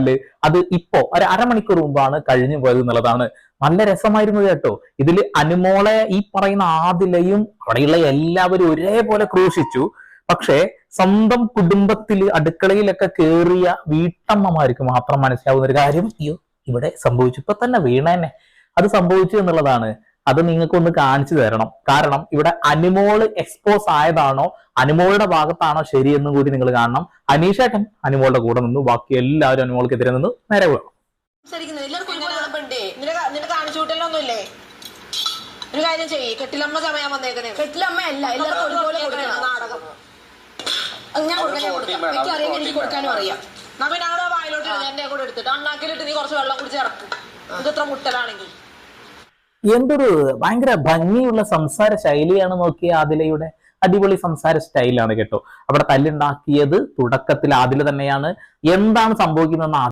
തല്ല് അത് ഇപ്പോ ഒരു അരമണിക്കൂർ മുമ്പാണ് കഴിഞ്ഞു പോയത് എന്നുള്ളതാണ്. നല്ല രസമായിരുന്നു കേട്ടോ. ഇതിൽ അനുമോളെ ഈ പറയുന്ന ആദിലയും അവിടെയുള്ള എല്ലാവരും ഒരേപോലെ ക്രൂശിച്ചു. പക്ഷേ സ്വന്തം കുടുംബത്തില് അടുക്കളയിലൊക്കെ കേറിയ വീട്ടമ്മമാർക്ക് മാത്രം മനസ്സിലാവുന്ന ഒരു കാര്യം, അയ്യോ ഇവിടെ സംഭവിച്ചു, ഇപ്പൊ തന്നെ വീണേനെ അത് സംഭവിച്ചു എന്നുള്ളതാണ്. അത് നിങ്ങൾക്കൊന്ന് കാണിച്ചു തരണം. കാരണം ഇവിടെ അനുമോള് എക്സ്പോസ് ആയതാണോ അനുമോളുടെ ഭാഗത്താണോ ശരിയെന്നും കൂടി നിങ്ങൾ കാണണം. അനീഷേട്ടൻ അനുമോളുടെ കൂടെ നിന്നു, ബാക്കി എല്ലാവരും അനുമോൾക്കെതിരെ നിന്ന് നേരെ വീണു. ഒരു കാര്യം ചെയ്യ്, കെട്ടിലമ്മ സമയം വന്നേക്കണേ. കെട്ടിലമ്മയല്ല, എല്ലാവർക്കും ഒരുപോലെ കൊടുക്കണം നാടകം. ഞാൻ എനിക്കറിയാം, എനിക്ക് കൊടുക്കാനും അറിയാം. നമ്മ ഞാനോ വായിലോട്ട് എന്റെ കൂടെ എടുത്തിട്ട് അണ്ണാക്കിലിട്ട് നീ കുറച്ച് വെള്ളം കുടിച്ച് ഇറക്കും. ഇതത്ര മുട്ടലാണെങ്കിൽ എന്തൊരു ഭയങ്കര ഭംഗിയുള്ള സംസാര ശൈലിയാണ് നോക്കിയ ആദിലയുടെ. അടിപൊളി സംസാര സ്റ്റൈലാണ് കേട്ടോ. അവിടെ തല്ലുണ്ടാക്കിയത് തുടക്കത്തിൽ ആദില തന്നെയാണ്. എന്താണ് സംഭവിക്കുന്നതെന്ന്